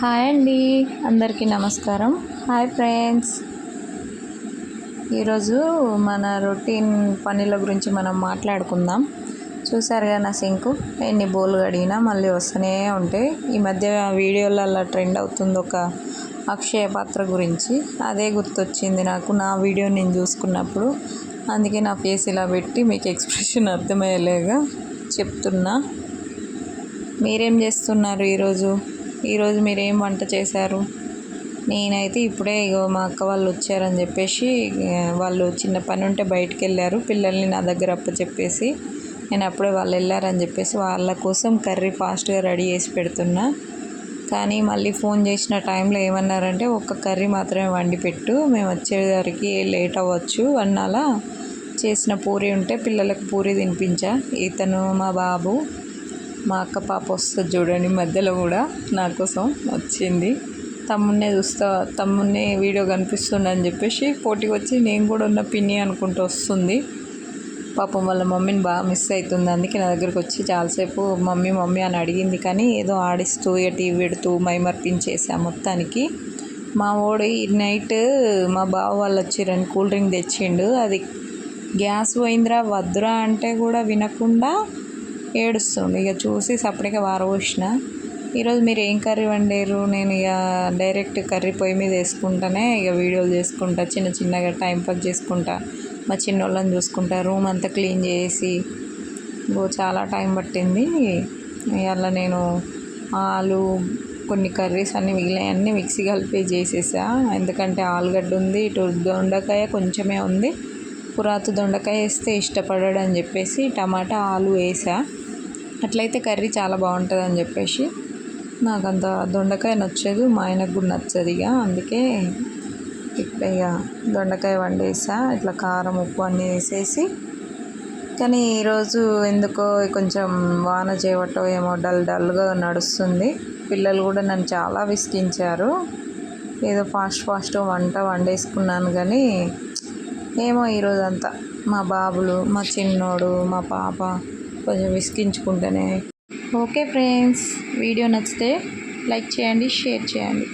Hi అండి, అందరికీ నమస్కారం. Hi friends. ఈరోజు మన రొటీన్ పనుల గురించి మనం మాట్లాడుకుందాం. చూసారుగా నా సింకు ఎన్ని బోలు కడిగినా మళ్ళీ వస్తూనే ఉంటాయి. ఈ మధ్య వీడియోలలో ట్రెండ్ అవుతుంది ఒక అక్షయ పాత్ర గురించి. అదే గుర్తొచ్చింది నాకు నా వీడియో నేను చూసుకున్నప్పుడు. అందుకే నా ఫేస్ ఇలా పెట్టి మీకు ఎక్స్ప్రెషన్ అర్థమయ్యేలాగా చెప్తున్నా. మీరేం చేస్తున్నారు ఈరోజు మీరేం వంట చేశారు? నేనైతే ఇప్పుడే మా అక్క వాళ్ళు వచ్చారని చెప్పేసి వాళ్ళు చిన్న పని ఉంటే బయటికి వెళ్ళారు. పిల్లల్ని నా దగ్గర అప్పచెప్పేసి నేను అప్పుడే వాళ్ళు వెళ్ళారని చెప్పేసి వాళ్ళ కోసం కర్రీ ఫాస్ట్గా రెడీ చేసి పెడుతున్నా. కానీ మళ్ళీ ఫోన్ చేసిన టైంలో ఏమన్నారంటే ఒక్క కర్రీ మాత్రమే వండి పెట్టు, మేము వచ్చేసరికి లేట్ అవ్వచ్చు అన్నాలా. చేసిన పూరి ఉంటే పిల్లలకు పూరి తినిపించా. ఇతను మా బాబు, మా అక్క పాప వస్తుంది చూడండి, మధ్యలో కూడా నా కోసం వచ్చింది. తమ్మున్నే వీడియో కనిపిస్తుంది అని చెప్పేసి పోటీకి వచ్చి నేను కూడా ఉన్న పిన్ని అనుకుంటూ వస్తుంది. పాపం వాళ్ళ మమ్మీని బాగా మిస్ అవుతుంది. అందుకే నా దగ్గరికి వచ్చి చాలాసేపు మమ్మీ మమ్మీ అని అడిగింది. కానీ ఏదో ఆడిస్తూ టీవీ పెడుతూ మైమర్పించేసా మొత్తానికి. మా ఓడి నైట్ మా బావ వాళ్ళు వచ్చిరని కూల్ డ్రింక్ తెచ్చిండు. అది గ్యాస్ పోయిందిరా వద్దురా అంటే కూడా వినకుండా ఏడుస్తుండు. ఇక చూసి సపరేట్గా వారబోసిన. ఈరోజు మీరు ఏం కర్రీ వండారు? నేను ఇక డైరెక్ట్ కర్రీ పొయ్యి మీద వేసుకుంటానే ఇక వీడియోలు చేసుకుంటా, చిన్నగా టైంపాస్ చేసుకుంటా, మా చిన్నోళ్ళని చూసుకుంటా, రూమ్ అంతా క్లీన్ చేసి చాలా టైం పట్టింది. ఇవాళ నేను ఆలు కొన్ని కర్రీస్ అన్నీ మిగిలినవన్నీ మిక్సీ కలిపి చేసేసా. ఎందుకంటే ఆలుగడ్డ ఉంది, ఇటు దొండకాయ కొంచెమే ఉంది. పురాతు దొండకాయ వేస్తే ఇష్టపడాడు అని చెప్పేసి టమాటా ఆలు వేసా. అట్లయితే కర్రీ చాలా బాగుంటుంది అని చెప్పేసి. నాకు అంత దొండకాయ నచ్చదు, మా ఆయనకు కూడా నచ్చదు. అందుకే ఇప్పుడు దొండకాయ వండేసా. ఇట్లా కారం ఉప్పు అన్నీ వేసేసి. కానీ ఈరోజు ఎందుకో కొంచెం వాన చేయవటో ఏమో డల్గా నడుస్తుంది. పిల్లలు కూడా నన్ను చాలా విసిగించారు. ఏదో ఫాస్ట్ వంట వండేసుకున్నాను కానీ ఏమో ఈరోజు అంతా మా బాబులు, మా చిన్నోడు, మా పాప కొంచెం విసిగించుకుంటేనే. ఓకే ఫ్రెండ్స్, వీడియో నచ్చితే లైక్ చేయండి, షేర్ చేయండి.